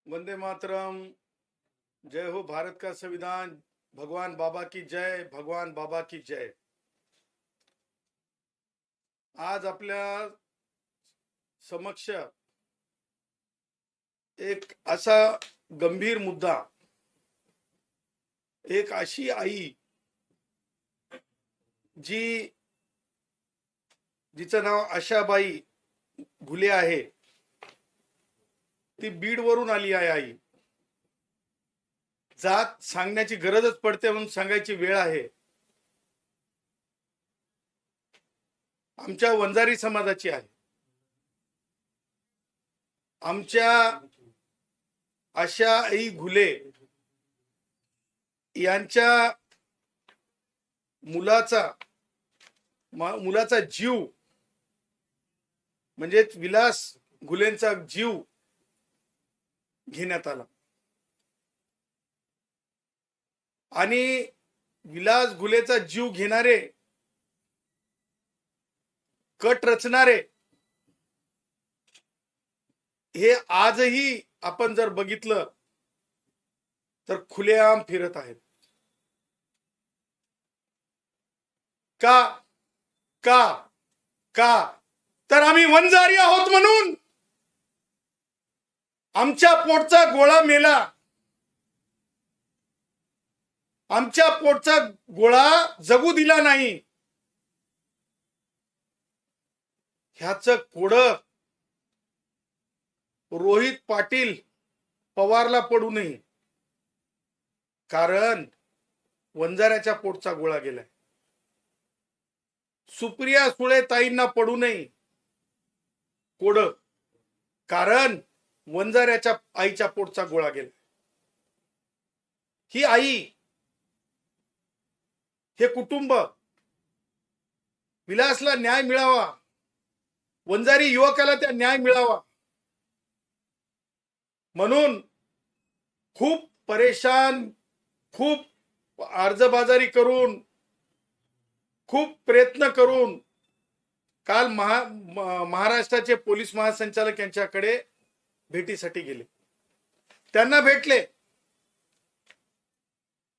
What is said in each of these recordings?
वंदे मातरम। जय हो भारत का संविधान। भगवान बाबा की जय, भगवान बाबा की जय। आज आपल्या समक्ष एक असा गंभीर मुद्दा, एक अशी आई जिचं नाव आशाबाई घुले आहे, ती बीड वरून आली आहे। आई जात सांगण्याची गरजच पडते म्हणून सांगायची वेळ आहे। आमच्या वंजारी समाजाची आहे। आमच्या आशा आई घुले यांच्या मुलाचा जीव म्हणजे विलास घुलेंचा जीव घेण्यात आला आणि विलास घुलेचा जीव घेणारे, कट रचणारे हे आजही आपण जर बघितलं तर खुलेआम फिरत आहेत। का का का तर आम्ही वंजारी आहोत म्हणून। आमच्या पोटचा गोळा मेला, आमच्या पोटचा गोळा जगू दिला नाही, ह्याचं कोडं रोहित पाटील पवारला पडू नये, कारण वंजाऱ्याच्या पोटचा गोळा गेलाय। सुप्रिया सुळे ताईंना पडू नये कोडं, कारण वंजाऱ्याच्या आईच्या पोटचा गोळा गेला। ही आई, हे कुटुंब, विलासला न्याय मिळावा, वंजारी युवकाला त्या न्याय मिळावा म्हणून खूप परेशान, खूप अर्जबाजारी करून, खूप प्रयत्न करून काल महाराष्ट्राचे पोलीस महासंचालक यांच्याकडे भेटीसाठी गेले। त्यांना भेटले।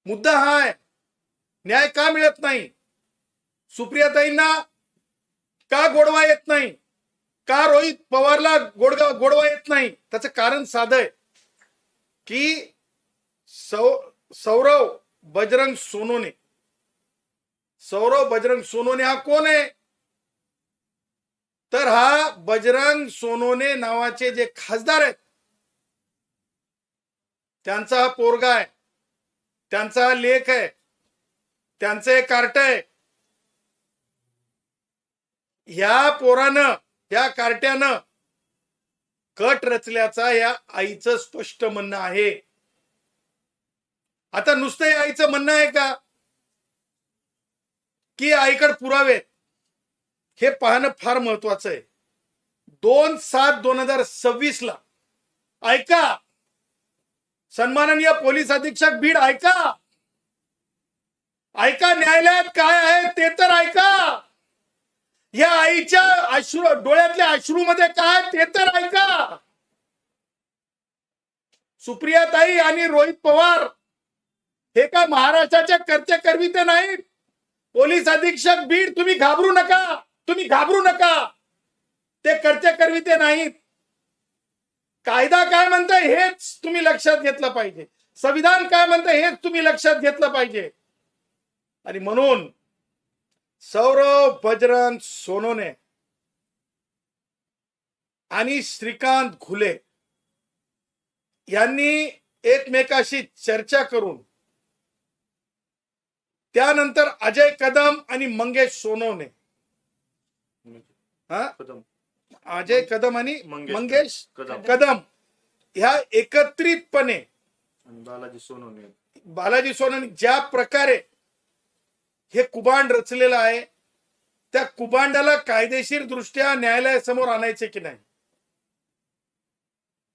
मुद्दा हा आहे, न्याय का मिळत नाही, सुप्रियाताईंना का गोडवा येत नाही, का रोहित पवारला गोडवा येत नाही। त्याचं कारण साधं आहे की सौरव बजरंग सोनोने हा कोण आहे, तर हा बजरंग सोनोने नावाचे जे खासदार आहेत त्यांचा हा पोरगा आहे, त्यांचा हा लेख आहे, त्यांचं एक कार्ट आहे। ह्या पोरानं, या कार्ट्यानं कट रचल्याचा या आईचं स्पष्ट म्हणणं आहे। आता नुसतं या आईचं म्हणणं आहे का की आईकडे पुरावे, हे पाहणं फार महत्वाचं आहे। 2/7/2026 ला ऐका, सन्माननीय पोलीस अधीक्षक बीड, ऐका न्यायालयात काय आहे ते तर ऐका। या आईच्या डोळ्यातल्या अश्रूमध्ये काय ते तर ऐका। सुप्रियाताई आणि रोहित पवार हे काय महाराष्ट्राचे कर्ते करविते नाहीत। पोलीस अधीक्षक बीड, तुम्ही घाबरू नका, ते कर्ते करविते नाहीत। कायदा काय म्हणतंय हेच तुम्ही लक्षात घेतलं पाहिजे, संविधान काय म्हणतंय हेच तुम्ही लक्षात घेतलं पाहिजे। आणि म्हणून सौरव बजरंग सोनोने आणि श्रीकांत घुले यांनी एकमेकाशी चर्चा करून, त्यानंतर अजय कदम आणि मंगेश सोनोने, अजय कदम आणि मंगेश कदम ह्या एकत्रितपणे बालाजी सोनोने ज्या प्रकारे हे कुभांड रचलेलं आहे, त्या कुभांडाला कायदेशीर दृष्ट्या न्यायालयासमोर आणायचे की नाही।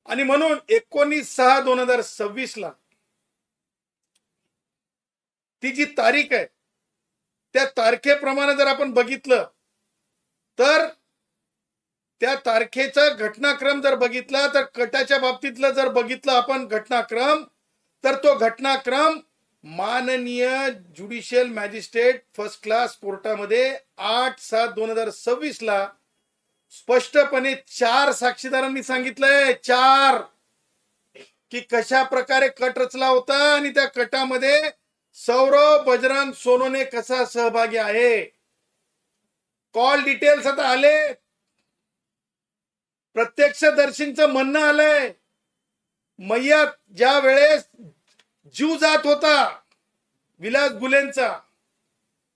आणि म्हणून 19/6/2026 ला ती जी तारीख आहे, त्या तारखेप्रमाणे जर आपण बघितलं तर त्या तारखेचा घटनाक्रम जर बघितला तर कटाच्या बाबतीतलं जर बघितलं आपण घटनाक्रम, तर तो घटनाक्रम माननीय ज्युडिशियल मॅजिस्ट्रेट फर्स्ट क्लास कोर्टामध्ये 8/7/2026 ला स्पष्टपणे 4 साक्षीदारांनी सांगितलंय, 4, की कशा प्रकारे कट रचला होता आणि त्या कटामध्ये सौरव बजरंग सोनवणे कसा सहभागी आहे. कॉल डिटेल्स आता आले, प्रत्यक्षदर्शींचं म्हणणं आलंय, मय्यत ज्या वेळेस जीव जात होता विलास गुलेंचा,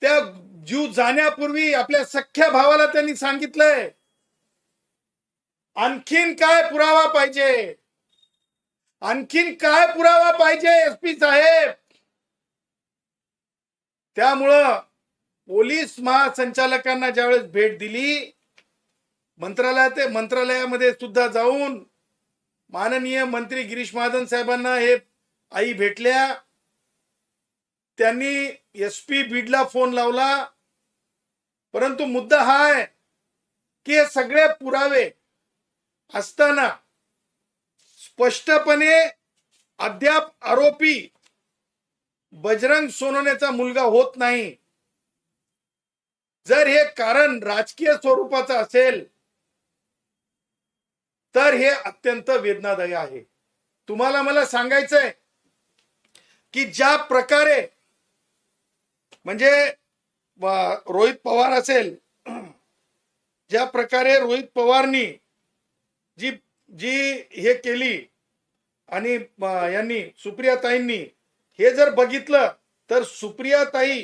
त्या जीव जाण्यापूर्वी आपल्या सख्ख्या भावाला त्यांनी सांगितलंय आणखीन काय पुरावा पाहिजे, आणखीन काय पुरावा पाहिजे एसपी साहेब. त्यामुळं पोलीस महासंचालकांना ज्यावेळेस भेट दिली मंत्रालयामध्ये सुद्धा जाऊन माननीय मंत्री गिरीश महाजन साहेबांना हे आई भेटल्या, त्यांनी एसपी बीडला फोन लावला. परंतु मुद्दा हा आहे की हे सगळे पुरावे असताना स्पष्टपणे अद्याप आरोपी बजरंग सोनवणेचा मुलगा होत नाही. जर हे कारण राजकीय स्वरूपाचं असेल तर हे अत्यंत वेदनादायी आहे. तुम्हाला मला सांगायचंय की ज्या प्रकारे म्हणजे रोहित पवार असेल, ज्या प्रकारे रोहित पवारनी जी जी हे केली आणि यांनी सुप्रियाताईंनी हे जर बघितलं तर सुप्रियाताई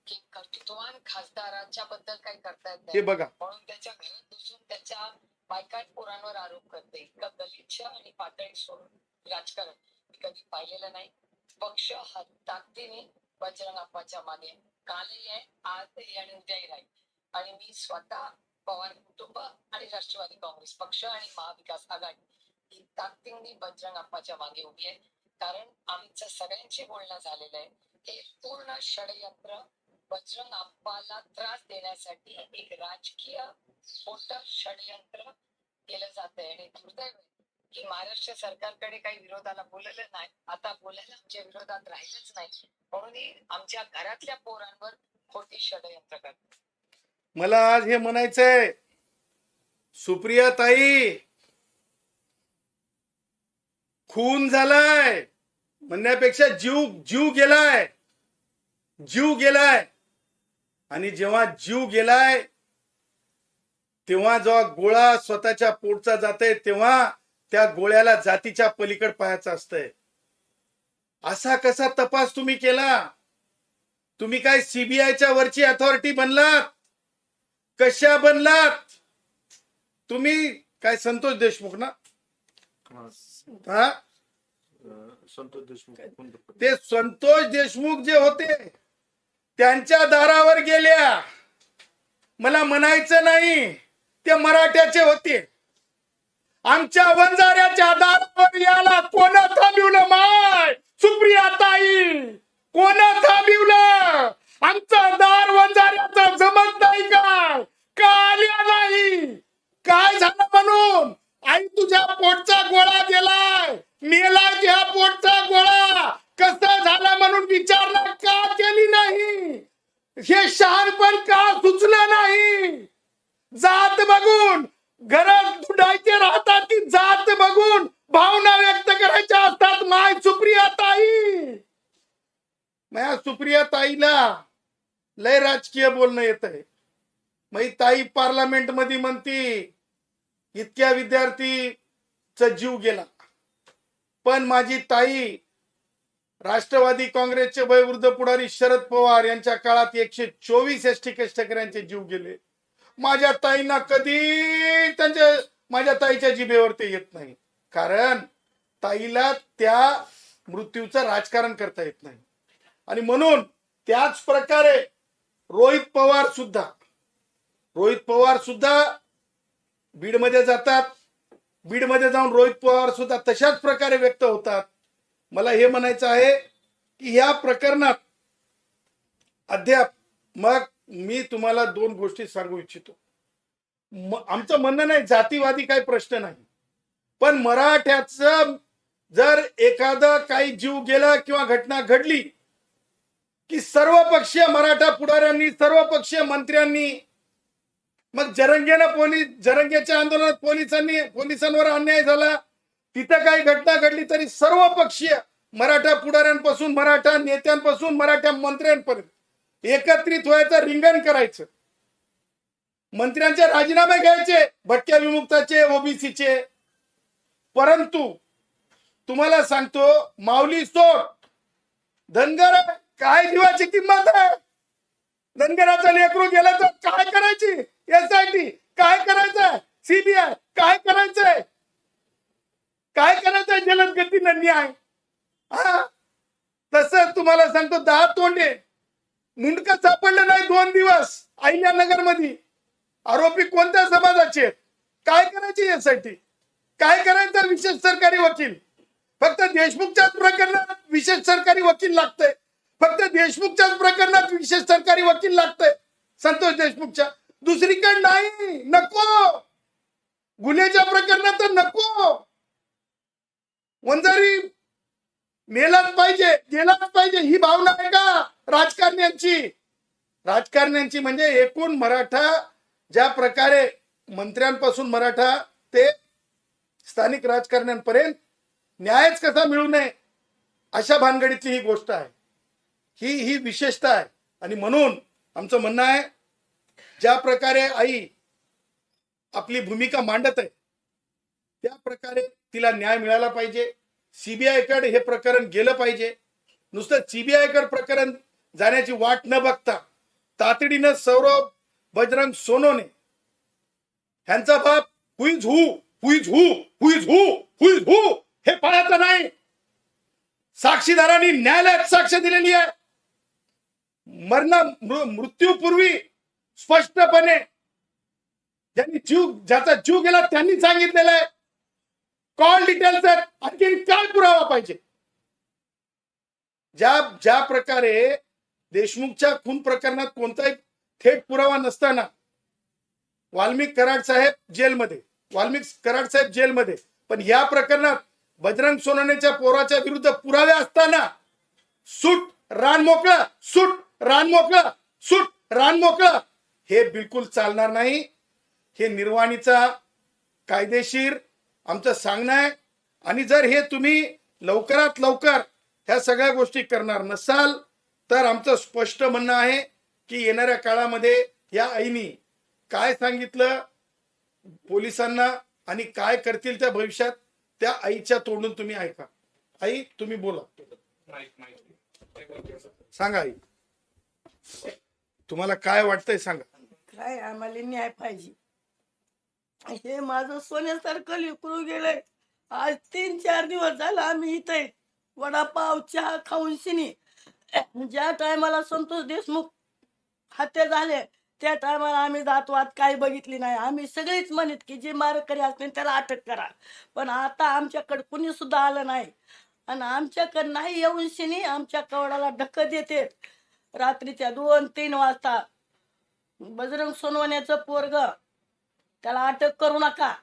की कर्तृत्ववान खासदाराच्या बद्दल काही करता येत हे नाही बघा, म्हणून त्याच्या घरात घुसून त्याच्या बायकाट पोरांवर आरोप करते. इतकं गलिच्छ आणि पातळी सोडून राजकारण मी कधी पाहिलेलं नाही. पक्ष ताकदीने बजरंग अप्पाच्या मागे कालही आहे, आजही आणि उद्याही राहील. आणि मी स्वतः पवार कुटुंब आणि राष्ट्रवादी काँग्रेस पक्ष आणि महाविकास आघाडी ही ताकदीने बजरंग अप्पाच्या मागे उभी आहे. कारण आमचं सगळ्यांचे बोलणं झालेलं आहे, हे पूर्ण षडयंत्र बजरंग अप्पाला त्रास देण्यासाठी एक राजकीय मोठं षडयंत्र केलं जात आहे. आणि दुर्दैव आहे की महाराष्ट्र सरकारकडे काही विरोधाला बोललं नाही, आता बोलायला आमच्या विरोधात राहिलंच नाही, म्हणून आमच्या घरातल्या पोरांवर खोटी षडयंत्र करतात. मला आज हे म्हणायचंय, सुप्रियाताई खून झालाय म्हणण्यापेक्षा जीव गेलाय, जीव गेलाय. आणि जेव्हा जीव गेलाय तेव्हा जेव्हा गोळा स्वतःच्या पोटचा जाते तेव्हा त्या गोळ्याला जातीच्या पलीकड पाहायचं असतंय. असा कसा तपास तुम्ही केला? तुम्ही काय सीबीआयच्या वरची अथॉरिटी बनलात? कशा बनलात तुम्ही? काय संतोष देशमुख ना? हा, संतोष देशमुख. ते संतोष देशमुख जे होते त्यांच्या दारावर गेल्या. मला म्हणायचं नाही ते मराठ्याचे होते. आमच्या वंजाऱ्याच्या दारावर याला कोण थांबवलं? माय सुप्रियाताई, कोण थांबवलं? आमचं दार वंजाऱ्याचं जमत नाही का आल्या नाही? काय झालं म्हणून? आई तुझ्या पोटचा गोळा गेलाय, मेला ज्या पोटचा गोळा कसं झाला म्हणून विचारणा का केली नाही? हे शहाणपण का सुचलं नाही? जात बघून घरात धुडायचे राहतात की जात बघून भावना व्यक्त करायच्या असतात? माय सुप्रियाताई, माझ्या सुप्रियाताईला लय राजकीय बोलणं येत आहे. मग ताई पार्लमेंट मध्ये म्हणती इतक्या विद्यार्थीचा जीव गेला, पण माझी ताई राष्ट्रवादी काँग्रेसचे वयोवृद्ध पुढारी शरद पवार यांच्या काळात 124 एसटी कष्टकऱ्यांचे जीव गेले. माझ्या ताईंना कधी माझ्या ताईच्या जिभेवर ते येत नाही, कारण ताईला त्या मृत्यूचं राजकारण करता येत नाही. आणि म्हणून त्याच प्रकारे रोहित पवार सुद्धा बीडमध्ये जातात. बीडमध्ये जाऊन रोहित पवार सुद्धा तशाच प्रकारे व्यक्त होतात. मला हे म्हणायचं आहे की या प्रकरणात अद्याप मग मी तुम्हाला 2 गोष्टी सांगू इच्छितो. आमचं म्हणणं नाही जातीवादी काही प्रश्न नाही, पण मराठ्याचं जर एखादं काही जीव गेला किंवा घटना घडली की सर्व पक्षीय मराठा पुढाऱ्यांनी, सर्व पक्षीय मंत्र्यांनी, मग जरंगेच्या आंदोलनात पोलिसांवर अन्याय झाला, तिथं काही घटना घडली तरी सर्व पक्षीय मराठा पुढाऱ्यांपासून, मराठा नेत्यांपासून, मराठा मंत्र्यांपर्यंत एकत्रित व्हायचं, रिंगण करायचं, मंत्र्यांचे राजीनामे घ्यायचे, भटक्या विमुक्ताचे, ओबीसीचे. परंतु तुम्हाला सांगतो, माऊली सोड, धनगर काय जीवाची किंमत आहे? धनगराचं लेकरू गेलं तर काय करायची? एसआयटी काय करायचंय? सीबीआय काय करायचंय? काय करायचंय? जलद गतीनं न्याय. हा, तसं तुम्हाला सांगतो, 10 तोंडे मुंडकं सापडलं नाही 2 दिवस अहिल्यानगर मध्ये. आरोपी कोणत्या समाजाचे? काय करायची यासाठी? काय करायचं? विशेष सरकारी वकील. फक्त देशमुखच्याच प्रकरणात विशेष सरकारी वकील लागतंय, फक्त देशमुखच्याच प्रकरणात विशेष सरकारी वकील लागतंय, संतोष देशमुखच्या. दुसरीकडे नाही, नको. गुन्ह्याच्या प्रकरणात तर नको. वंजारी मेलाच पाहिजे, गेलाच पाहिजे, ही भावना आहे का राजकारण्यांची? राजकारण्यांची म्हणजे एकूण मराठा, ज्या प्रकारे मंत्र्यांपासून मराठा ते स्थानिक राजकारण्यांपर्यंत न्यायच कसा मिळू नये अशा भानगडीतली ही गोष्ट आहे. ही विशेषता आहे. आणि म्हणून आमचं म्हणणं आहे, ज्या प्रकारे आई आपली भूमिका मांडत आहे त्या प्रकारे तिला न्याय मिळाला पाहिजे. सीबीआय कडे हे प्रकरण गेलं पाहिजे. नुसतं सीबीआय कडे प्रकरण जाण्याची वाट न बघता तातडीनं सौरभ बजरंग सोनवणे ह्यांचा बाप हुईज हु हे पाहायचं नाही. साक्षीदारांनी न्यायालयात साक्ष दिलेली आहे. मृत्यूपूर्वी स्पष्टपणे ज्याचा जीव गेला त्यांनी सांगितलेलं आहे. कॉल डिटेल्स आहेत. आणखी काय पुरावा पाहिजे? ज्या प्रकारे देशमुखच्या खून प्रकरणात कोणताही थेट पुरावा नसताना वाल्मिक कराड साहेब जेलमध्ये, पण या प्रकरणात बजरंग सोनवणेच्या पोराच्या विरुद्ध पुरावे असताना सूट रान मोकळं, हे बिलकुल चालणार नाही. हे निर्वाणीचा कायदेशीर आमचं सांगणं आहे. आणि जर हे तुम्ही लवकरात लवकर ह्या सगळ्या गोष्टी करणार नसाल तर आमचं स्पष्ट म्हणणं आहे की येणाऱ्या काळामध्ये या आईनी काय सांगितलं पोलिसांना आणि काय करतील त्या भविष्यात, त्या आईच्या तोंडून तुम्ही ऐका. आई, तुम्ही बोला, सांगा आई, तुम्हाला काय वाटतंय सांगा. काय आम्हाला न्याय पाहिजे. हे माझं सोन्यासारखं लेकरू गेलंय. आज 3-4 दिवस झाला आम्ही इथे वडापाव चहा खाऊन शिनी. ज्या टायमाला संतोष देशमुख हत्या झाले त्या टायमाला आम्ही जातवाद काही बघितली नाही. आम्ही सगळीच म्हणत की जे मारेकरी असतील त्याला अटक करा, पण आता आमच्याकडे कुणी सुद्धा आलं नाही. आणि आमच्याकडे नाही येऊन शिनी आमच्या कवडाला ढकल देते. रात्रीच्या 2-3 वाजता बजरंग सोनवण्याचं पोरग, त्याला अटक करू नका,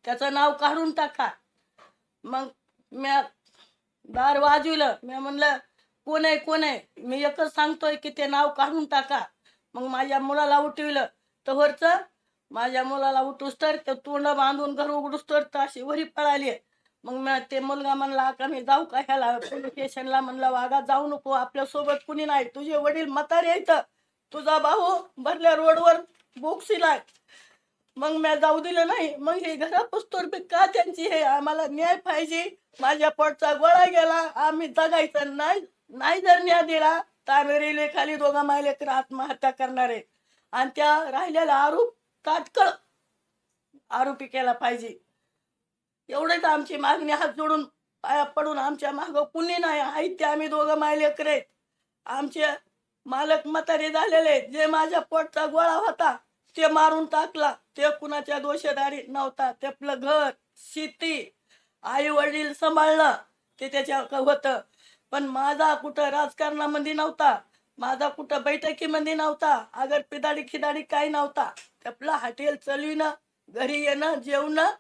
त्याचं नाव काढून टाका. मग म्या दार वाजविलं. मी म्हणलं कोण आहे? मी एकच सांगतोय की ते नाव काढून टाका. मग माझ्या मुलाला उठविलं तर माझ्या मुलाला उठूस तर ते तोंड बांधून घर उघडूस तर अशी वरी पळाली. मग ते मुलगा म्हणला का मी जाऊ का ह्याला पोलीस स्टेशनला? म्हणलं वागा जाऊ नको, आपल्या सोबत कुणी नाही, तुझे वडील म्हातारे आहेत, तुझा भाऊ भरल्या रोडवर बोक्सीला. मग मी जाऊ दिलं नाही. मग हे घरापुस्तोर का त्यांची? हे आम्हाला न्याय पाहिजे. माझ्या पोटचा गोळा गेला, आम्ही जगायचं नाही जर न्याय दिला तर आम्ही रेल्वे खाली 2 महिलेकर आत्महत्या करणार आहे. आणि त्या राहिलेला आरोप तात्काळ आरोपी केला पाहिजे. एवढंच आमची मागणी. हात जोडून पाया पडून, आमच्या माग कुणी नाही आहेत ते आम्ही 2 महिलेकर आहेत. आमचे मालक म्हातारे झालेले, जे माझ्या पोटचा गोळा होता ते मारून टाकला, ते कुणाच्या दोषदारी नव्हता. ते आपलं घर शेती आई वडील सांभाळणं ते त्याच्या होतं. पण माझा कुठं राजकारणामध्ये नव्हता, माझा कुठं बैठकीमध्ये नव्हता, अगर पिदाडी खिदाडी काही नव्हता. आपलं हॉटेल चालविणं, घरी येणं, जेवणं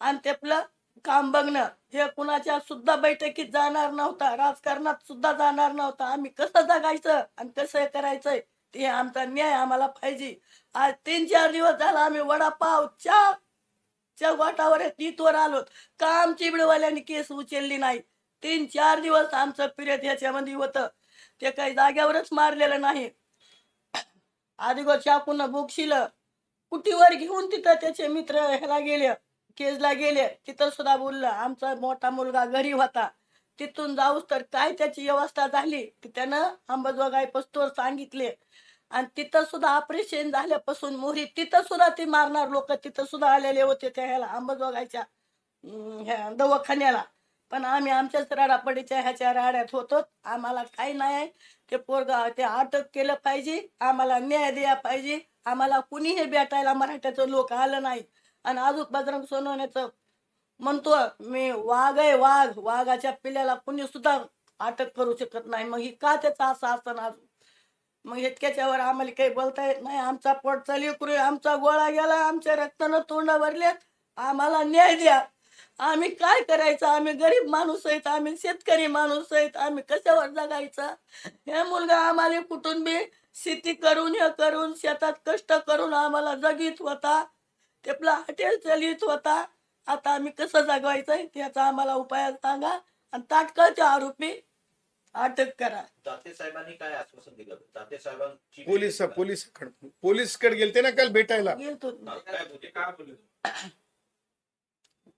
आणि ते आपलं काम बघणं. हे कुणाच्या सुद्धा बैठकीत जाणार नव्हता, राजकारणात सुद्धा जाणार नव्हता. आम्ही कसं जगायचं आणि कसं हे करायचंय ते आमचा न्याय आम्हाला पाहिजे. आज 3-4 दिवस झाला आम्ही वडापाव च्या वाटावर तीतवर आलोत का आमची बिडवाल्यांनी केस उचलली नाही. 3-4 दिवस आमचं पिरियड ह्याच्यामध्ये होतं. ते काही जाग्यावरच मारलेलं नाही. आदिगो चाकून बोक्षिलं कुटीवर घेऊन तिथं त्याचे मित्र ह्याला गेले, केजला गेले. तिथं सुद्धा बोललं. आमचा मोठा मुलगा घरी होता. तिथून जाऊस तर काय त्याची व्यवस्था झाली ती त्यानं अंबाजोगाई पस्तोर सांगितले. आणि तिथं सुद्धा ऑपरेशन झाल्यापासून मोहरी तिथं सुद्धा ती मारणार लोक तिथं सुद्धा आलेले होते त्या ह्याला अंबाजोगाईच्या ह्या दवाखान्याला. पण आम्ही आमच्याच राडापडीच्या ह्याच्या राड्यात होतो. आम्हाला काही नाही आहे. ते पोरगा ते अटक केलं पाहिजे. आम्हाला न्याय द्या पाहिजे. आम्हाला कुणीही भेटायला मराठ्याचं लोक आलं नाही. आणि अजून बजरंग सोनवण्याचं म्हणतो मी वाघ आहे, वाघाच्या पिल्ल्याला कुणी सुद्धा अटक करू शकत नाही. मग ही का त्याचा असं असतं अजून. मग इतक्याच्यावर आम्हाला काही बोलता येत नाही. आमचा पोट चालू करू, आमचा गोळा गेला, आमच्या रक्तानं तोंड भरलेत. आम्हाला न्याय द्या. आम्ही काय करायचं. आम्ही गरीब माणूस आहेत, आम्ही शेतकरी माणूस आहेत. आम्ही कशावर जगायचं. हे मुलगा आम्हाला कुठून बी शेती करून हे करून शेतात कष्ट करून आम्हाला जगीत होता. ते आपलं हॉटेल चालवित होता. आता आम्ही कसं जगवायचंय त्याचा आम्हाला उपाय सांगा आणि तात्काळ ते आरोपी अटक करा. ताते साहेबांनी काय आश्वासन दिलं? ताते साहेबांची पोलीसकडे गेलते ना काल भेटायला. गेलतो काय बोलले? काय बोलले?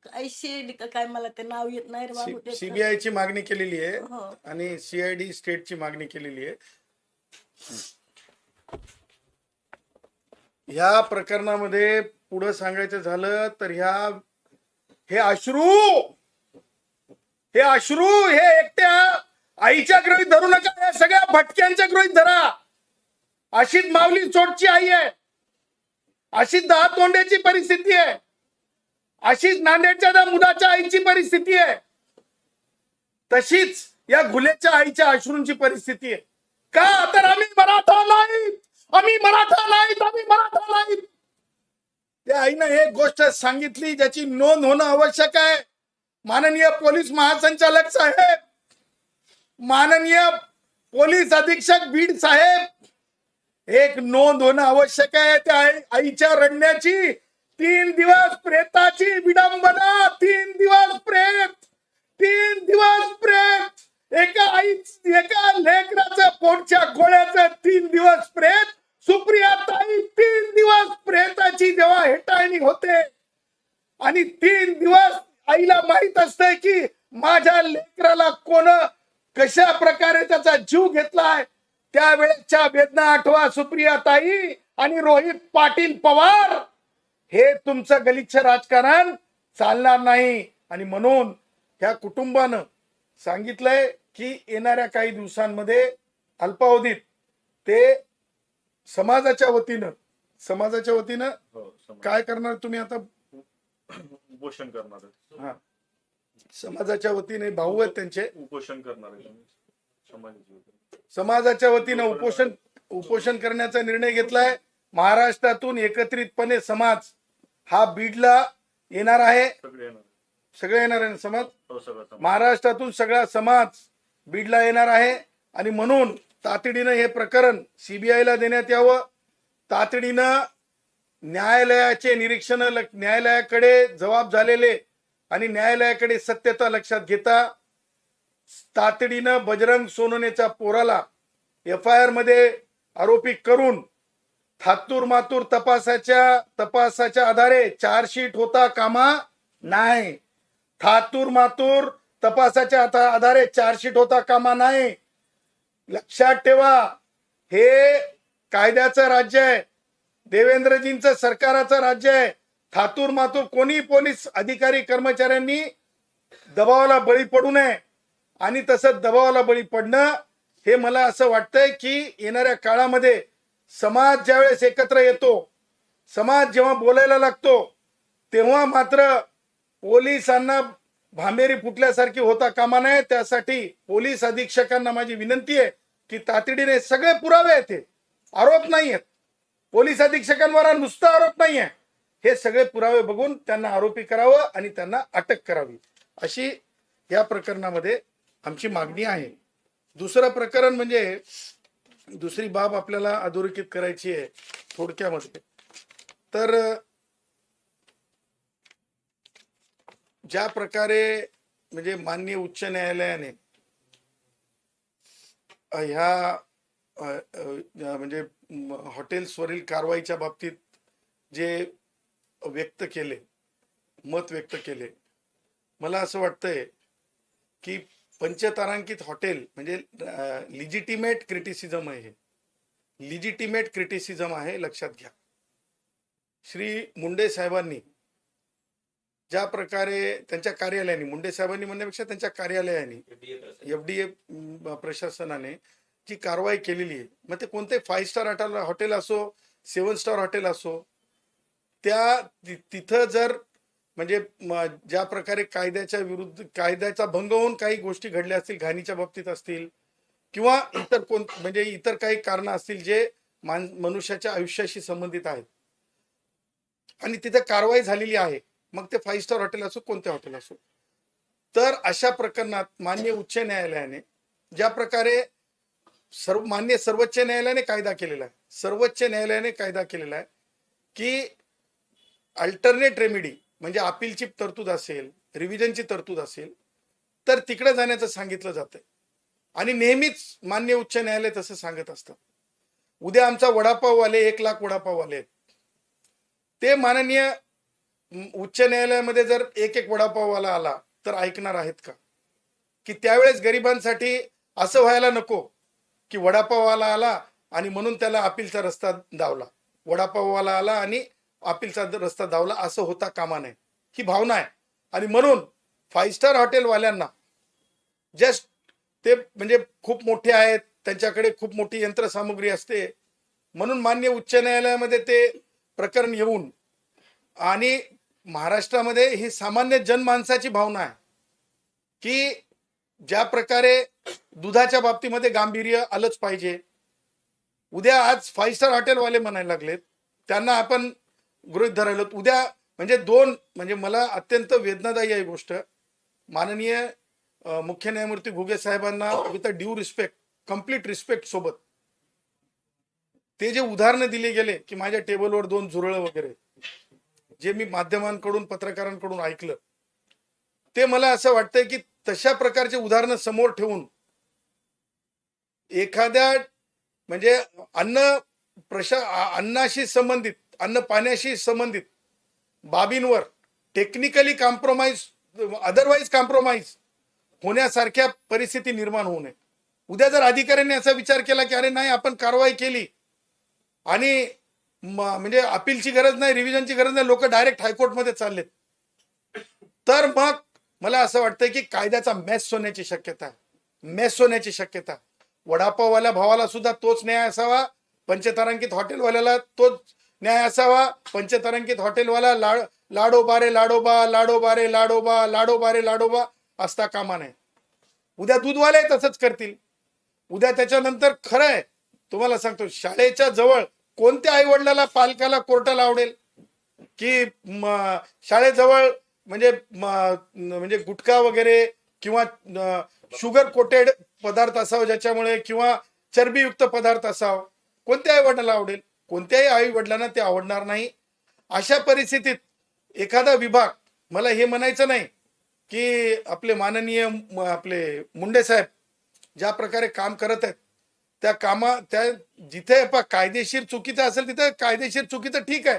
काय शेड का काय मला ते नाव येत नाही रे बाबू. ते सीबीआय ची मागणी केलेली आहे हो. आणि सीआयडी स्टेटची मागणी केलेली आहे. ह्या प्रकरणामध्ये पुढे सांगायचं झालं तर हे अश्रू हे एकट्या आईच्या गृहीत धरू नका. या सगळ्या भटक्यांच्या गृहीत धरा. अशीच माऊली चोटची आई आहे. अशीच 10 तोंड्याची परिस्थिती आहे. अशीच नांदेडच्या त्या मुलाच्या आईची परिस्थिती आहे. तशीच या घुलेच्या आईच्या अश्रूंची परिस्थिती आहे. का तर आम्ही मराठा नाहीत. आम्ही मराठा नाहीत. त्या आईनं एक गोष्ट सांगितली ज्याची नोंद होणं आवश्यक आहे. माननीय पोलीस महासंचालक साहेब, माननीय पोलीस अधीक्षक बीड साहेब, एक नोंद होणं आवश्यक आहे त्या आईच्या रडण्याची. 3 दिवस प्रेताची विडंबना. 3 दिवस प्रेत. एका लेकराचं पोटच्या गोळ्याचं 3 दिवस प्रेत. सुप्रिया ताई 3 दिवस प्रेताची जेव्हा हेटाळणी होते आणि 3 दिवस आईला माहित असतंय की माझ्या लेकराला कोण कशा प्रकारे त्याचा जीव घेतलाय. त्यावेळेच्या वेदना आठवा सुप्रिया ताई आणि रोहित पाटील पवार. हे तुमचं गलिच्छ राजकारण चालणार नाही. आणि म्हणून ह्या कुटुंबानं सांगितलंय की येणाऱ्या काही दिवसांमध्ये अल्पावधीत ते समाजाच्या वतीनं हो, समाज. काय करणार तुम्ही आता. उपोषण करणार आहे. हा, समाजाच्या वतीने भाऊ आहेत त्यांचे. उपोषण करणार आहे तुम्ही. समाजाची वतीने. समाजाच्या वतीनं उपोषण करण्याचा निर्णय घेतलाय. महाराष्ट्रातून एकत्रितपणे समाज हा बीडला येणार आहे. सगळे येणार आहे समाज. हो, सगळं समाज. महाराष्ट्रातून सगळा समाज बीडला येणार आहे. आणि म्हणून तातडीनं हे प्रकरण सीबीआयला देण्यात यावं. तातडीनं न्यायालयाचे निरीक्षण न्यायालयाकडे जबाब झालेले आणि न्यायालयाकडे सत्यता लक्षात घेता तातडीनं बजरंग सोनवणेच्या पोराला FIR मध्ये आरोपी करून थातूर मातूर तपासाच्या आधारे चार्जशीट होता कामा नाही. थातूर मातूर तपासाच्या आधारे चार्जशीट होता कामा नाही. लक्षात ठेवा, हे कायद्याचं राज्य आहे. देवेंद्रजींचं सरकाराचं राज्य आहे. थातूर मातूर कोणी पोलीस अधिकारी कर्मचाऱ्यांनी दबावाला बळी पडू नये. आणि तसंच दबावाला बळी पडणं हे मला असं वाटतंय की येणाऱ्या काळामध्ये समाज ज्यावेळेस एकत्र येतो, समाज जेव्हा बोलायला लागतो, तेव्हा मात्र पोलिसांना भांबेरी फुटल्यासारखी होता कामा नये. त्यासाठी पोलीस अधीक्षकांना माझी विनंती आहे की तातडीने सगळे पुरावे आहेत, आरोप नाही आहेत, पोलीस अधीक्षकांवर हा नुसता आरोप नाहीये, हे सगळे पुरावे बघून त्यांना आरोपी करावं आणि त्यांना अटक करावी, अशी या प्रकरणामध्ये आमची मागणी आहे. दुसरं प्रकरण म्हणजे दुसरी बाब आपल्याला अधोरेखित करायची आहे थोडक्यामध्ये. तर ज्या प्रकारे म्हणजे माननीय उच्च न्यायालयाने ह्या म्हणजे हॉटेल्सवरील कारवाईच्या बाबतीत जे मत व्यक्त केले, मला असं वाटतंय की पंचतारांकित हॉटेल म्हणजे लिजिटिमेट क्रिटिसिझम आहे, लिजिटिमेट क्रिटिसिझम आहे, लक्षात घ्या. श्री मुंडे साहेबांनी ज्या प्रकारे त्यांच्या कार्यालयाने, मुंडे साहेबांनी म्हणण्यापेक्षा त्यांच्या कार्यालयाने, FDA प्रशासनाने जी कारवाई केलेली आहे, मग ते कोणते 5 स्टार हॉटेल असो, 7 स्टार हॉटेल असो, तिथं जर म्हणजे ज्या प्रकारे कायद्याचा भंग होऊन काही गोष्टी घडल्या असतील, घाणीच्या बाबतीत असतील किंवा इतर काही कारण असतील जे मनुष्याच्या आयुष्याशी संबंधित आहेत आणि तिथे कारवाई झालेली आहे, मग ते 5 स्टार हॉटेल असो, कोणते हॉटेल असो, तर अशा प्रकरणात माननीय उच्च न्यायालयाने ज्या प्रकारे माननीय सर्वोच्च न्यायालयाने कायदा केलेला आहे, सर्वोच्च न्यायालयाने कायदा केलेला आहे की अल्टरनेट रेमेडी म्हणजे अपीलची तरतूद असेल, रिव्हिजनची तरतूद असेल, तर तिकडे जाण्याचं सांगितलं जातंय आणि नेहमीच माननीय उच्च न्यायालय तसं सांगत असतं. उद्या आमचा वडापाववाले 1 लाख वडापाववाले आहेत, ते माननीय उच्च न्यायालयामध्ये जर एक वडापाववाला आला तर ऐकणार आहेत का? की त्यावेळेस गरिबांसाठी असं व्हायला नको की वडापाववाला आला आणि म्हणून त्याला अपीलचा रस्ता दावला, वडापाववाला आला आणि अपीलचा रस्ता दावला, असं होता कामा नये, ही भावना आहे. आणि म्हणून 5 स्टार हॉटेलवाल्यांना जस्ट ते म्हणजे खूप मोठे आहेत, त्यांच्याकडे खूप मोठी यंत्रसामुग्री असते, म्हणून मान्य उच्च न्यायालयामध्ये ते प्रकरण येऊन आणि महाराष्ट्रामध्ये ही सामान्य जनमानसाची भावना आहे की ज्या प्रकारे दुधाच्या बाबतीमध्ये गांभीर्य आलंच पाहिजे. उद्या आज 5 स्टार हॉटेलवाले म्हणायला लागलेत, त्यांना आपण गृहीत धरायला उद्या म्हणजे मला अत्यंत वेदनादायी आहे गोष्ट. माननीय मुख्य न्यायमूर्ती घुगे साहेबांना with due respect, complete respect सोबत ते जे उदाहरणं दिले गेले की माझ्या टेबलवर 2 झुरळं वगैरे, जे मी माध्यमांकडून पत्रकारांकडून ऐकलं, ते मला असं वाटतंय की तशा प्रकारचे उदाहरणं समोर ठेवून एखाद्या म्हणजे अन्नाशी संबंधित, अन्न पाण्याशी संबंधित बाबींवर टेक्निकली कॉम्प्रोमाइज, अदरवाईज कॉम्प्रोमाइज होण्यासारख्या परिस्थिती निर्माण होऊ नये. उद्या जर अधिकाऱ्यांनी असा विचार केला की अरे नाही, आपण कारवाई केली आणि म्हणजे अपीलची गरज नाही, रिव्हिजनची गरज नाही, लोक डायरेक्ट हायकोर्टमध्ये चाललेत, तर मग मला असं वाटतंय की कायद्याचा मेस होण्याची शक्यता. वडापाववाल्या भावाला सुद्धा तोच न्याय असावा, पंचतारांकित हॉटेलवाल्याला तोच न्याय असावा. पंचतारांकित हॉटेलवाला लाडोबा रे लाडोबा, लाडोबा रे लाडोबा, लाडोबा रे लाडोबा असता कामा नये. उद्या दूधवाले तसंच करतील. उद्या त्याच्यानंतर खरं आहे, तुम्हाला सांगतो, शाळेच्या जवळ कोणत्या आई वडिलाला पालकाला कोर्टाला आवडेल की शाळेजवळ म्हणजे गुटखा वगैरे किंवा शुगर कोटेड पदार्थ असावं ज्याच्यामुळे, किंवा चरबीयुक्त पदार्थ असावं, कोणत्या आई वडिलांना आवडेल? कोणत्याही आई वडिलांना ते आवडणार नाही. अशा परिस्थितीत एखादा विभाग, मला हे म्हणायचं नाही की आपले माननीय मुंडे साहेब ज्या प्रकारे काम करत आहेत, त्या जिथे कायदेशीर चुकीचं असेल तिथे कायदेशीर चुकीचं ठीक आहे,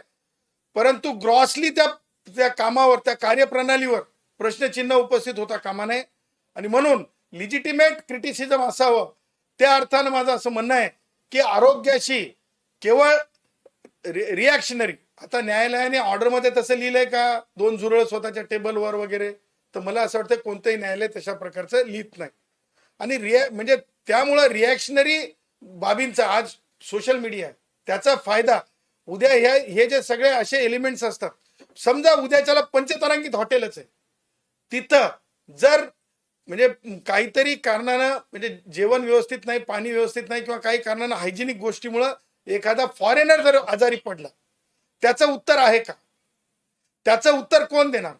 परंतु ग्रॉसली त्या कामावर, त्या कार्यप्रणालीवर प्रश्नचिन्ह उपस्थित होता कामा नये. आणि म्हणून लिजिटिमेट क्रिटिसिझम असावं, त्या अर्थानं माझं असं म्हणणं आहे की आरोग्याशी केवळ रिॲक्शनरी, आता न्यायालयाने ऑर्डरमध्ये तसं लिहिलंय का 2 झुरळ स्वतःच्या टेबलवर वगैरे, तर मला असं वाटतं कोणतंही न्यायालय तशा प्रकारचं लिहित नाही. आणि म्हणजे त्यामुळं रिॲक्शनरी बाबींचा आज सोशल मीडिया आहे, त्याचा फायदा उद्या हे जे सगळे असे एलिमेंट्स असतात, समजा उद्याच्याला पंचतारांकित हॉटेलच आहे, तिथं जर म्हणजे काहीतरी कारणानं म्हणजे जेवण व्यवस्थित नाही, पाणी व्यवस्थित नाही, किंवा काही कारणानं हायजेनिक गोष्टीमुळं एखादा फॉरेनर जर आजारी पडला, त्याचं उत्तर आहे का? त्याचं उत्तर कोण देणार?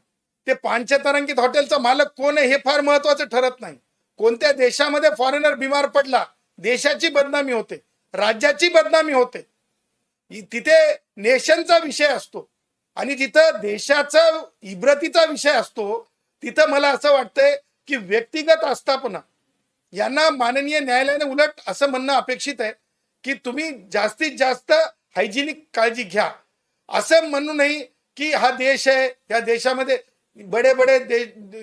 ते पांचतारांकित हॉटेलचा मालक कोण आहे हे फार महत्वाचं ठरत नाही. कोणत्या देशामध्ये फॉरेनर बिमार पडला, देशाची बदनामी होते, राज्याची बदनामी होते. तिथे नेशनचा विषय असतो आणि जिथं देशाचा इब्रतीचा विषय असतो तिथं मला असं वाटतंय की व्यक्तिगत आस्थापना यांना माननीय न्यायालयाने उलट असं म्हणणं अपेक्षित आहे की तुम्ही जास्तीत जास्त हायजिनिक काळजी घ्या. असं म्हणू नाही की हा देश आहे, या देशामध्ये बडे बडे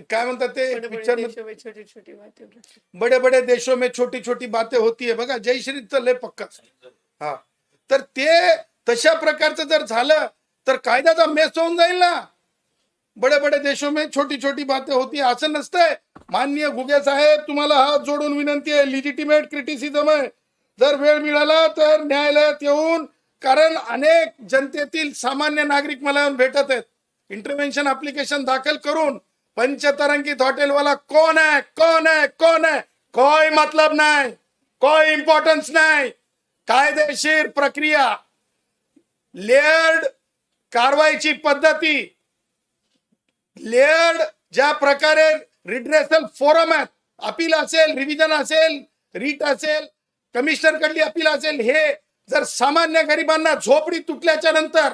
काय म्हणतात ते पिक्चर छोटी छोटी बातें बडे बडे देशों में छोटी छोटी बातें होती है बघा, जयश्रीचं लय पक्का. हा, तर ते तशा प्रकारचं जर झालं तर कायद्याचा मेस होऊन जाईल ना. बडे बडे देशों में छोटी छोटी बातें होती है असं नसतंय. माननीय घुगे साहेब, तुम्हाला हात जोडून विनंती आहे, लिजिटिमेट क्रिटिसिझम आहे, जर वेळ मिळाला तर न्यायालयात येऊन, कारण अनेक जनतेतील सामान्य नागरिक मला येऊन भेटत आहेत, इंटरव्हेन्शन ऍप्लिकेशन दाखल करून पंचतारांकित हॉटेलवाला कौन है कौन है कौन है, कोई मतलब नाही, कोई इम्पॉर्टन्स नाही. कायदेशीर प्रक्रिया, लेयर्ड कारवाईची पद्धती, लेयर्ड ज्या प्रकारे रिड्रेसल फोरम आहेत, अपील असेल, रिव्हिजन असेल, रीट असेल, कमिशनर कडली अपील असेल, हे जर सामान्य गरिबांना झोपडी तुटल्याच्या नंतर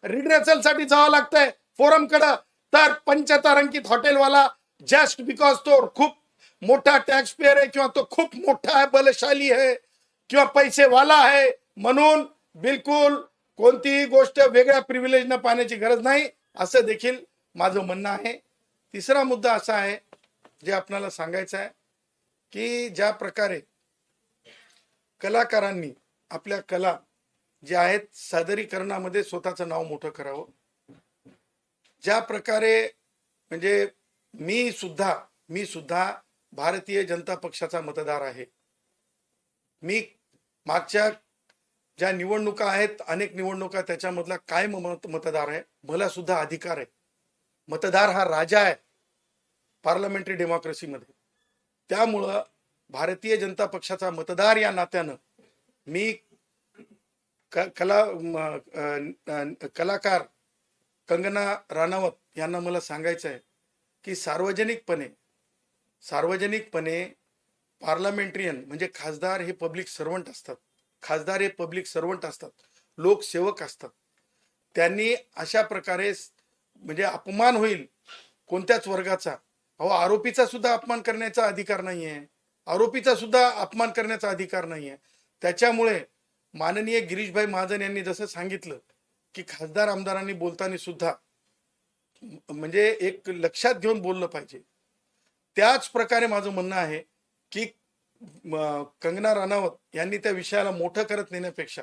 रिड्रेसल साठी जावं लागतंय फोरम कडे, तर पंचतारांकित हॉटेलवाला जस्ट बिकॉज तो खूप मोठा टॅक्स पेअर आहे किंवा तो खूप मोठा आहे, बलशाली आहे किंवा पैसेवाला आहे म्हणून बिलकुल कोणतीही गोष्ट वेगळ्या प्रिव्हिलेजनं पाहण्याची गरज नाही, असं देखील माझं म्हणणं आहे. तिसरा मुद्दा असा आहे जे आपल्याला सांगायचं आहे की ज्या प्रकारे कलाकारांनी आपल्या कला ज्या आहेत सादरीकरणामध्ये स्वतःचं नाव मोठं करावं, ज्या प्रकारे म्हणजे मी सुद्धा भारतीय जनता पक्षाचा मतदार आहे. मी मागच्या ज्या निवडणुका आहेत, अनेक निवडणुका, त्याच्यामधला कायम मतदार आहे. मला सुद्धा अधिकार आहे. मतदार हा राजा आहे पार्लमेंटरी डेमोक्रेसीमध्ये. त्यामुळं भारतीय जनता पक्षाचा मतदार या नात्यानं मी कलाकार कंगना राणावत यांना मला सांगायचं आहे की सार्वजनिकपणे पार्लमेंटरियन म्हणजे खासदार हे पब्लिक सर्वंट असतात, लोकसेवक असतात. त्यांनी अशा प्रकारे म्हणजे अपमान होईल कोणत्याच वर्गाचा, आरोपीचा सुद्धा अपमान करण्याचा अधिकार नाहीये. त्याच्यामुळे माननीय गिरीशभाई महाजन यांनी जसं सांगितलं की खासदार आमदारांनी बोलताना सुद्धा म्हणजे एक लक्षात घेऊन बोललं पाहिजे. त्याच प्रकारे माझं म्हणणं आहे की कंगना राणावत यांनी त्या विषयाला मोठं करत नेण्यापेक्षा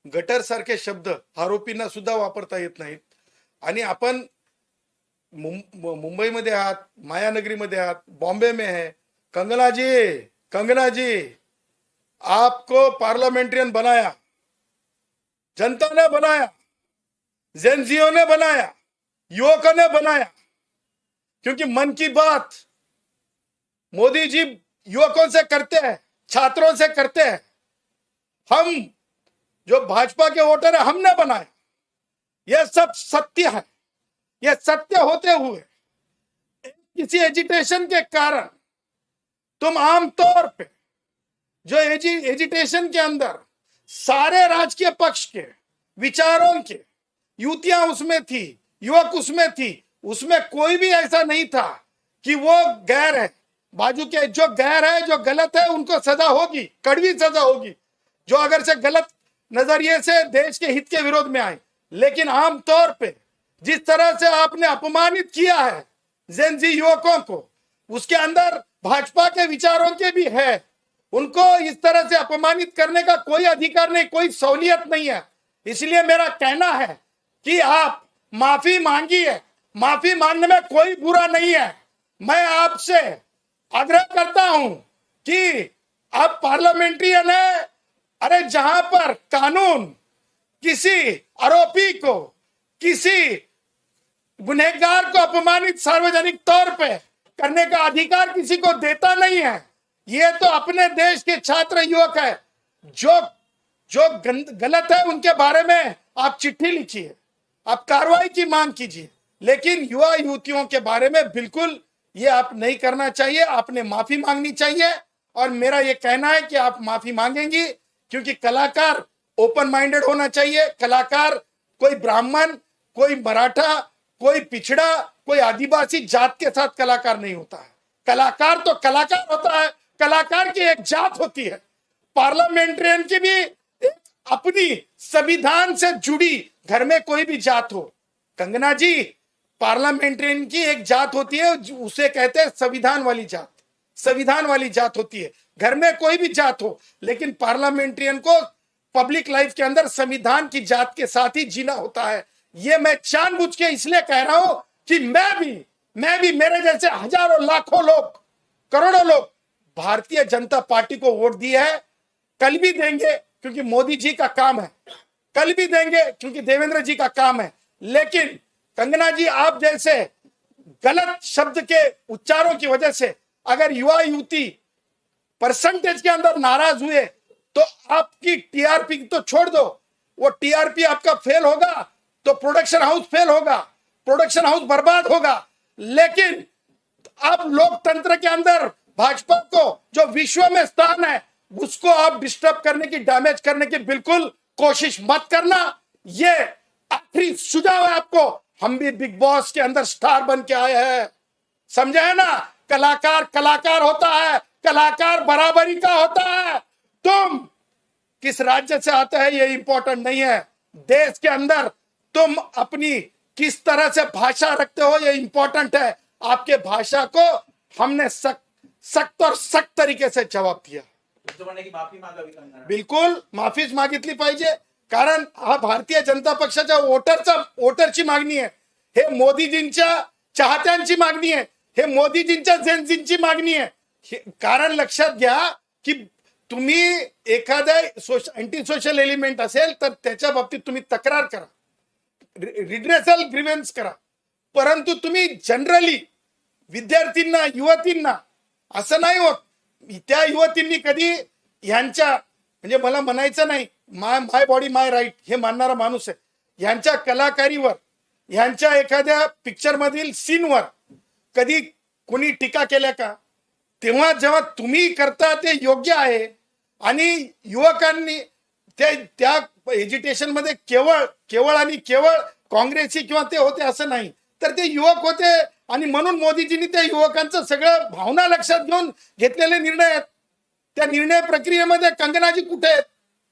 गटर सारखे शब्द आरोपींना सुद्धा वापरता येत नाहीत. आणि आपण मुंबईमध्ये आहात, मायानगरीमध्ये आहात, बॉम्बे में है. कंगना जी आपको पार्लियामेंट्रियन बनाया, जनता ने बनाया, जेनजियो ने बनाया, युवकों ने बनाया, क्योंकि मन की बात मोदी जी युवकों से करते हैं, छात्रों से करते हैं. हम जो भाजपा के वोटर है हमने बनाया. यह सब सत्य है. यह सत्य होते हुए किसी एजिटेशन के कारण तुम आमतौर पे जो एजिटेशन के अंदर सारे राजकीय पक्ष के विचारों के युतियां उसमें थी, युवक उसमें थी, उसमें कोई भी ऐसा नहीं था कि वो गैर है. बाजू के जो गैर है, जो गलत है, उनको सजा होगी, कड़वी सजा होगी, जो अगर से गलत नजरिए से देश के हित के विरोध में आए. लेकिन आमतौर पे जिस तरह से आपने अपमानित किया है जेनजी युवकों को, उसके अंदर भाजपा के विचारों के भी है. उनको इस तरह से अपमानित करने का कोई अधिकार नहीं, कोई सहूलियत नहीं है. इसलिए मेरा कहना है कि आप माफी मांगिए. माफी मांगने में कोई बुरा नहीं है. मैं आपसे आग्रह करता हूं कि आप पार्लियामेंट्रियन है. अरे जहां पर कानून किसी आरोपी को, किसी गुनहगार को अपमानित सार्वजनिक तौर पे करने का अधिकार किसी को देता नहीं है. ये तो अपने देश के छात्र युवक है, जो जो गलत है उनके बारे में आप चिट्ठी लिखिए, आप कार्रवाई की मांग कीजिए, लेकिन युवा युवतियों के बारे में बिल्कुल ये आप नहीं करना चाहिए। आपने माफी मांगनी चाहिए और मेरा ये कहना है कि आप माफी मांगेंगी, क्योंकि कलाकार ओपन माइंडेड होना चाहिए। कलाकार कोई ब्राह्मण, कोई मराठा, कोई पिछड़ा, कोई आदिवासी जात के साथ कलाकार नहीं होता है। कलाकार तो कलाकार होता है, कलाकार की एक जात होती है। पार्लियामेंट्रियन की भी एक अपनी संविधान से जुड़ी, घर में कोई भी जात हो, कंगना जी, पार्लियामेंट्रियन की एक जात होती है, उसे कहते हैं संविधान वाली जात। संविधान वाली जात होती है, घर में कोई भी जात हो, लेकिन पार्लियामेंट्रियन को पब्लिक लाइफ के अंदर संविधान की जात के साथ ही जीना होता है। ये मैं जानबूझ के इसलिए कह रहा हूं कि मैं भी मेरे जैसे हजारों लाखों लोग, करोड़ों लोग भारतीय जनता पार्टी को वोट दिए है, कल भी देंगे क्योंकि मोदी जी का काम है, कल भी देंगे क्योंकि देवेंद्र जी का काम है। लेकिन कंगना जी, आप जैसे गलत शब्द के उच्चारों की वजह से अगर युवा युवती परसेंटेज के अंदर नाराज हुए तो आपकी टीआरपी तो छोड़ दो, वो टीआरपी आपका फेल होगा तो प्रोडक्शन हाउस फेल होगा, प्रोडक्शन हाउस बर्बाद होगा। लेकिन आप लोकतंत्र के अंदर भाजपा को जो विश्व में स्थान है उसको आप डिस्टर्ब करने की, डैमेज करने की बिल्कुल कोशिश मत करना। ये आखिरी सुझाव है आपको। हम भी बिग बॉस के अंदर स्टार बन के आए हैं, समझे है ना। कलाकार कलाकार होता है, कलाकार बराबरी का होता है। तुम किस राज्य से आते हैं ये इंपॉर्टेंट नहीं है, देश के अंदर तुम अपनी किस तरह से भाषा रखते हो ये इंपॉर्टेंट है। आपके भाषा को हमने सख्त और सख्त तरीके से जवाब दिया। तुमचं म्हणणं आहे की माफी मागावी कंगना. बिलकुल माफीच मागितली पाहिजे, कारण हा भारतीय जनता पक्षाच्या वोटरची मागणी आहे, हे मोदीजींच्या चाहत्यांची मागणी आहे, हे मोदीजींच्या जेनजींची मागणी आहे। कारण लक्षात घ्या की तुम्ही एखाद्या अँटी सोशल एलिमेंट असेल तर त्याच्या बाबतीत तुम्ही तक्रार करा, रिड्रेसल ग्रीवेन्स करा, परंतु तुम्ही जनरली विद्यार्थ्यांना, युवतींना असं नाही होत। त्या युवतींनी कधी यांच्या, म्हणजे मला म्हणायचं नाही, माय बॉडी माय राईट हे मानणारा माणूस आहे, यांच्या कलाकारीवर, यांच्या एखाद्या पिक्चर मधील सीनवर कधी कोणी टीका केल्या का? तेव्हा जेव्हा तुम्ही करता ते योग्य आहे आणि युवकांनी त्या एज्युटेशन मध्ये केवळ आणि केवळ काँग्रेसी किंवा ते होते असं नाही, तर ते युवक होते आणि म्हणून मोदीजींनी त्या युवकांचं सगळं भावना लक्षात घेऊन घेतलेले निर्णय आहेत। त्या निर्णय प्रक्रियेमध्ये कंगनाजी कुठे आहेत?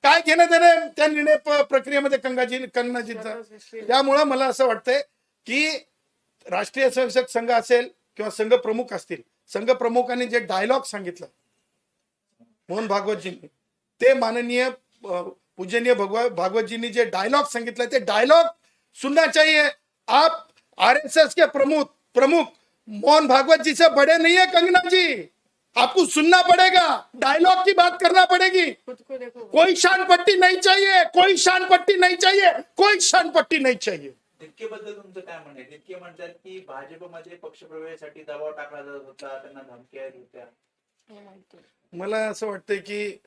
काय घेणं देणं त्या निर्णय प्रक्रियेमध्ये कंगनाजींचं? त्यामुळं मला असं वाटतंय की राष्ट्रीय स्वयंसेवक संघ असेल किंवा संघ प्रमुख असतील, संघ प्रमुखांनी जे डायलॉग सांगितलं मोहन भागवतजींनी, ते माननीय पूजनीय भागवतजींनी जे डायलॉग सांगितलं ते डायलॉग सुनना चाहिए। आप आरएसएस के प्रमुख मोहन भागवत जी से बड़े नहीं है कंगना जी, आपको सुनना पड़ेगा, डायलॉग की बात करना पड़ेगी। कोई शान पट्टी नहीं चाहिए, कोई शान पट्टी नहीं चाहिए, कोई शान पट्टी नहीं चाहिए। दिपकेबद्दल तुमचं काय म्हणणं आहे? दिपके म्हणतात की भाजपमध्ये पक्षप्रवेशासाठी दबाव टाकला जात होता, त्यांना धमक्या येत होत्या. मला असं वाटतंय की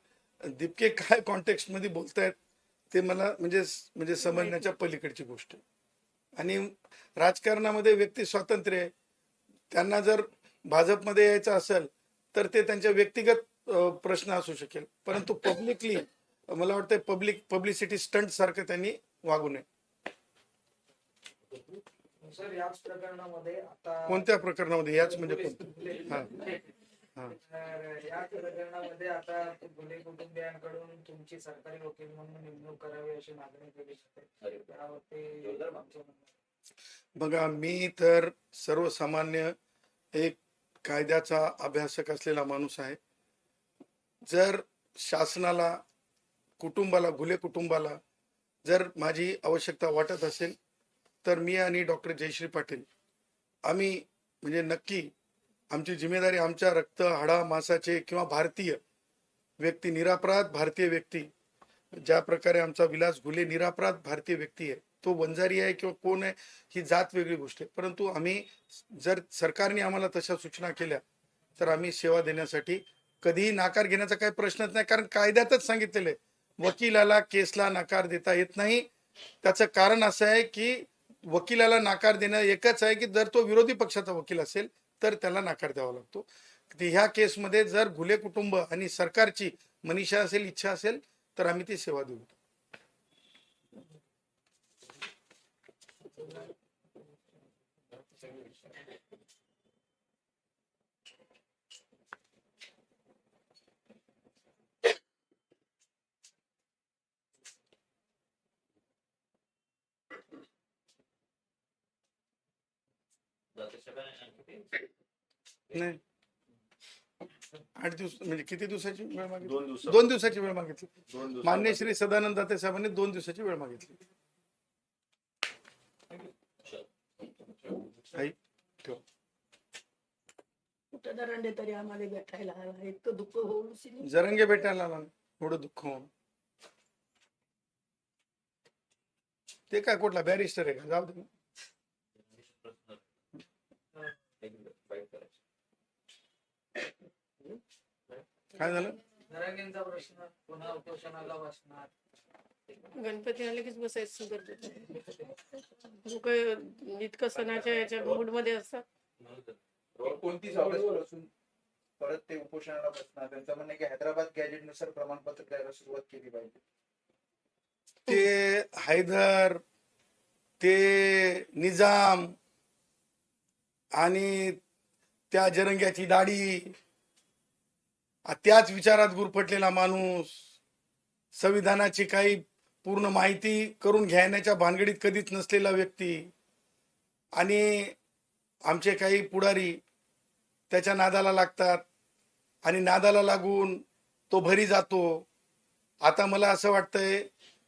दीपके काय कॉन्टेक्स्ट मध्ये बोलतायत ते मला म्हणजे समजण्याच्या पलीकडची गोष्ट आहे। आणि राजकारणामध्ये व्यक्ती स्वातंत्र्य आहे, त्यांना जर भाजपमध्ये यायचं असेल तर ते त्यांच्या व्यक्तिगत प्रश्न असू शकेल, परंतु पब्लिकली मला वाटतं पब्लिसिटी स्टंट सारखं त्यांनी वागू नये। सर, याच प्रकरणामध्ये आता कोणत्या प्रकरणामध्ये? याच म्हणजे कोणतं? हा, याच प्रकरणामध्ये आता गुन्हे कुटुंबियांकडून तुमची सरकारी वकील म्हणून नेमणूक करावी अशी मागणी केली जाते, त्यावरती तुमचं म्हणणं आहे? बघा, मी तर सर्वसामान्य एक कायद्याचा अभ्यासक असलेला माणूस आहे। जर शासनाला, कुटुंबाला, घुले कुटुंबाला जर माझी आवश्यकता वाटत असेल तर मी आणि डॉक्टर जयश्री पाटील आम्ही म्हणजे नक्की आमची जिम्मेदारी, आमच्या रक्त हाडा मासाचे किंवा भारतीय व्यक्ती, निरापराध भारतीय व्यक्ती, ज्या प्रकारे आमचा विलास घुले निरापराध भारतीय व्यक्ती आहे, तो वंजारी आहे किंवा कोण आहे ही जात वेगळी गोष्ट आहे, परंतु आम्ही जर सरकारने आम्हाला तशा सूचना केल्या तर आम्ही सेवा देण्यासाठी कधीही नकार घेण्याचा काही प्रश्नच नाही, कारण कायद्यातच सांगितलेलं आहे वकिलाला केसला नकार देता येत नाही. त्याचं कारण असं आहे की वकिलाला नकार देणं एकच आहे की जर तो विरोधी पक्षाचा वकील असेल तर त्याला नकार द्यावा लागतो. ह्या केसमध्ये जर घुले कुटुंब आणि सरकारची मनीषा असेल, इच्छा असेल तर आम्ही ती सेवा देऊ. नाही 8 दिवस म्हणजे किती दिवसाची वेळ मागितली? 2 दिवस 2 दिवसाची वेळ मागितली. 2 दिवस मान्य श्री सदानंद दाते साहेबांनी 2 दिवसाची वेळ मागितली. आई, ठेव. कुठं दरंडे तरी आम्हाला भेटायला आला, इतकं दुःख होऊन सिनी. जरंगे भेटायला आला ना, थोडं दुःख होऊन. ते काय कुठला बॅरिस्टर आहे का? जाऊ दे. काय झालं? जरांगेंचा प्रश्न पुन्हा उपोषणाला बसणार. गणपती आले कीच बसायचं गरजेचं. लोक इतकं सणाच्या याच्या मूड मध्ये असतात. कोणतीच ऑगस्टपासून परत ते उपोषणाला बसणार. त्यांचं म्हणणं आहे की हैदराबाद गॅजेटनुसार प्रमाणपत्र द्यायला सुरुवात केली पाहिजे. ते हैदर, ते निजाम आणि त्या जरंग्याची दाढी, त्याच विचारात गुरफटलेला माणूस, संविधानाची काही पूर्ण माहिती करून घेण्याच्या भानगडीत कधीच नसलेला व्यक्ती, आणि आमचे काही पुढारी त्याच्या नादाला लागतात आणि नादाला लागून तो भरी जातो. आता मला असं वाटतंय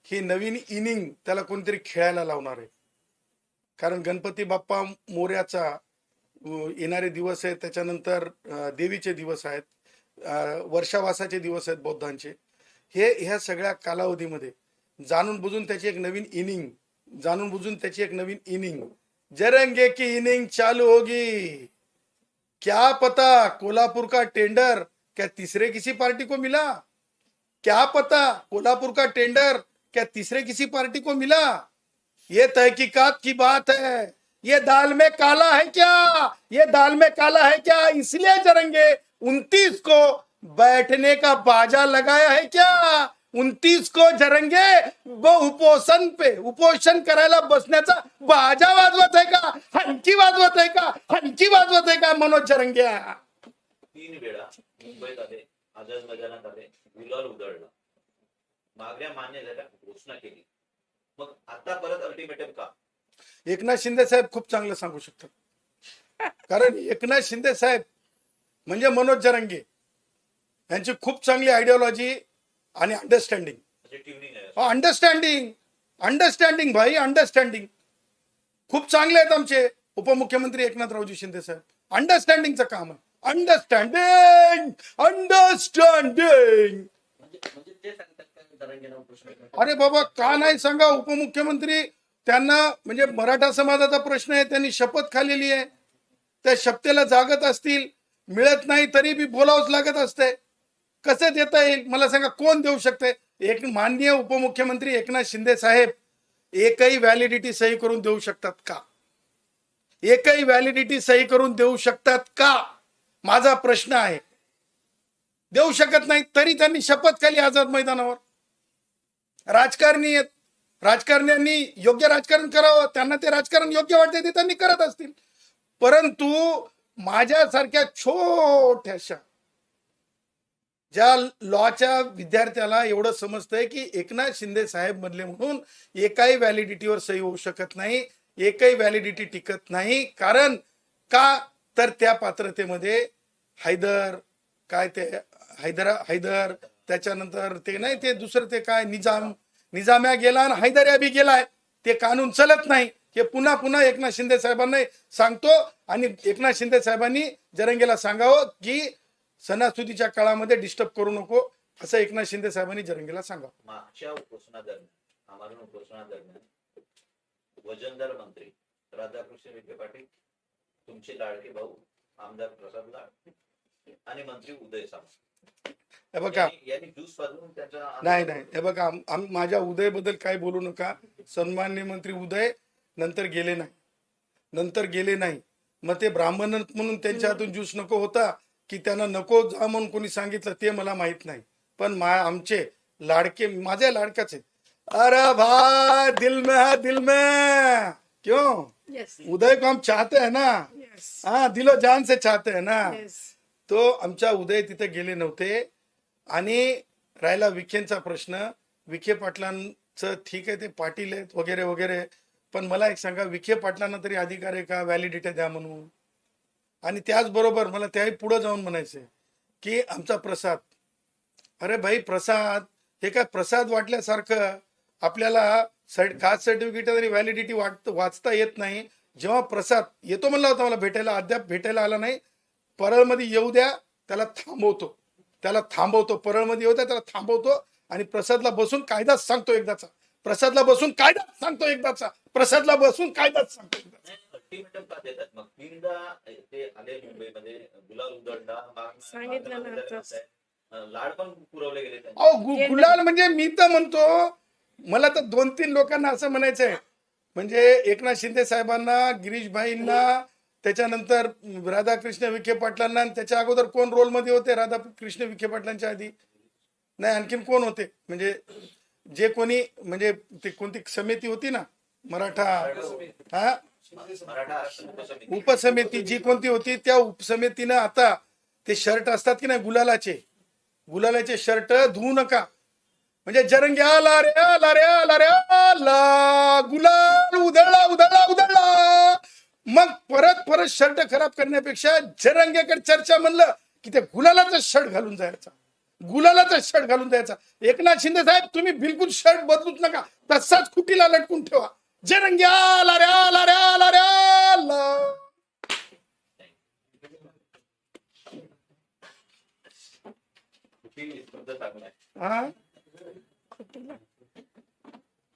ही नवीन इनिंग त्याला कोणतरी खेळायला लावणार आहे, कारण गणपती बाप्पा मोर्याचा येणारे दिवस आहेत, त्याच्यानंतर देवीचे दिवस आहेत, वर्षावासाचे दिवस आहेत बौद्धांचे. ह्या सगळ्या कालावधीमध्ये जाणून बुजून त्याची एक नवीन इनिंग जरंगे की इनिंग चालू होगी. क्या पता कोल्हापुर का टेंडर क्या तीसरे किसी पार्टी को मिला, क्या पता कोल्हापुर का टेंडर क्या तीसरे किसी पार्टी को मिला. ये तहकीकात की बात है. ये दाल में काला है क्या, ये दाल में काला है क्या, इसलिए जरंगे 29 को बैठने का बाजा लगाया है क्या. 29 को जरंगे वो उपोषण करायला बसण्याचा बाजा वाजवत आहे का, हलकी वाजवत आहे का मनोज जरंगे. 3 वेळा मुंबईत आले, आझाद मैदानात आले, गुलाल उधळला, मागण्या मान्य झाल्या, घोषणा केली. मग आता परत अल्टिमेटम का? एकनाथ शिंदे साहेब खूप चांगलं सांगू शकतात, कारण एकनाथ शिंदे साहेब म्हणजे मनोज जरंगे यांची खूप चांगली आयडिओलॉजी आणि अंडरस्टँडिंग खूप चांगले आहेत आमचे उपमुख्यमंत्री एकनाथरावजी शिंदे साहेब. अंडरस्टँडिंगचं काम आहे. अंडरस्टँडिंग अरे बाबा का नाही सांगा. उपमुख्यमंत्री त्यांना म्हणजे मराठा समाजाचा प्रश्न आहे, त्यांनी शपथ खाल्लेली आहे, त्या शपथेला जागत असतील, मिळत नाही तरी बी बोलावंच लागत असते. कसं देता येईल मला सांगा, कोण देऊ शकते. एक माननीय उपमुख्यमंत्री एकनाथ शिंदे साहेब एकही व्हॅलिडिटी सही करून देऊ शकतात का? एकही व्हॅलिडिटी सही करून देऊ शकतात का, माझा प्रश्न आहे. देऊ शकत नाही तरी त्यांनी शपथ खाली आझाद मैदानावर. राजकारणी आहेत, राजकारण्यांनी योग्य राजकारण करावं, त्यांना ते राजकारण योग्य वाटते ते त्यांनी करत असतील. परंतु माझ्यासारख्या छोट्याशा ज्या लॉच्या विद्यार्थ्याला एवढं समजतंय की एकनाथ शिंदे साहेब मधले म्हणून एकाही व्हॅलिडिटीवर सही होऊ शकत नाही, एकही व्हॅलिडिटी टिकत नाही. कारण का तर त्या पात्रतेमध्ये हैदर त्याच्यानंतर ते नाही ते दुसरं ते काय निजाम्या गेला आणि हैदर्या बी गेलाय. ते कानून चलत नाही. हे पुन्हा पुन्हा एकनाथ शिंदे साहेबांना सांगतो आणि एकनाथ शिंदे साहेबांनी जरंगेला सांगावं की सणासुदीच्या काळामध्ये डिस्टर्ब करू नको, असं एकनाथ शिंदे साहेबांनी जरंगेला सांगावं. मागच्या उपोषणादरम्यान आमरण उपोषणादरम्यान वजनदार मंत्री राधाकृष्ण विखे पाटील, तुमचे लाडके भाऊ आमदार प्रसाद लाड आणि मंत्री उदय सामंत हे बघा यांनी ज्यूस पाजून त्याच्या नाही नाही हे बघा माझ्या उदय बद्दल काही बोलू नका. सन्माननीय मंत्री उदय नंतर गेले नाही. मग ते ब्राह्मण म्हणून त्यांच्या हातून ज्यूस नको होता की त्यांना नको जा म्हणून कोणी सांगितलं ते मला माहित नाही. पण आमचे लाडके माझ्या लाडकाचे अरे भाई दिल में क्यों येस उदय को हम चाहते हैं ना. येस हाँ दिलो जान से चाहते हैं ना. येस तो आमच्या उदय तिथे गेले नव्हते. आणि राहिला विखेंचा प्रश्न, विखे पाटलांचं ठीक आहे ते पाटील आहेत वगैरे वगैरे, पण मला एक सांगा विखे पाटलांना तरी अधिकार आहे का व्हॅलिडिटी द्या म्हणून. आणि त्याचबरोबर मला त्याही पुढे जाऊन म्हणायचंय की आमचा प्रसाद, अरे भाई प्रसाद हे काय प्रसाद वाटल्यासारखं आपल्याला कास्ट सर्टिफिकेट तरी व्हॅलिडिटी वाचता येत नाही. जेव्हा प्रसाद येतो म्हणला होता मला भेटायला, अद्याप भेटायला आला नाही. परळमध्ये येऊ द्या, त्याला थांबवतो परळमध्ये येऊ द्या, त्याला थांबवतो आणि प्रसादला बसून कायदाच सांगतो एकदाचा. प्रसादला बसून कायदाच सांगतो एकदाचा. अल्टिमेटम का देतात मग? तीनदा ते आले मुंबईमध्ये, गुलाल उधळला, सांगितलं ना आताच. लाड पण पुरवले गेले त्यांना. अहो गुलाल म्हणजे मी तर म्हणतो, मला तर 2-3 लोकांना असं म्हणायचंय, म्हणजे एकनाथ शिंदे साहेबांना, गिरीश भाईंना, त्याच्यानंतर राधाकृष्ण विखे पाटलांना, आणि त्याच्या अगोदर कोण रोल मध्ये होते राधाकृष्ण विखे पाटलांच्या आधी? नाही आणखीन कोण होते? म्हणजे जे कोणी म्हणजे ते कोणती समिती होती ना मराठा मराठा आरक्षण उपसमिती. उपसमिती जी कोणती होती, त्या उपसमितीनं आता ते शर्ट असतात की नाही गुलालाचे शर्ट धुवू नका. म्हणजे जरंगी आला रे आला रे आला रे आला, गुलाल उधळला. मग परत शर्ट खराब करण्यापेक्षा जरंगेकडे चर्चा म्हणलं की ते गुलालाचा शर्ट घालून जायचा. एकनाथ शिंदे साहेब तुम्ही बिलकुल शर्ट बदलूच नका, तसाच खुटीला लटकून ठेवा. जरंगी आला रे आला रे आला रे आला. कुठेही स्पर्धा चांगला आहे. हा कुठे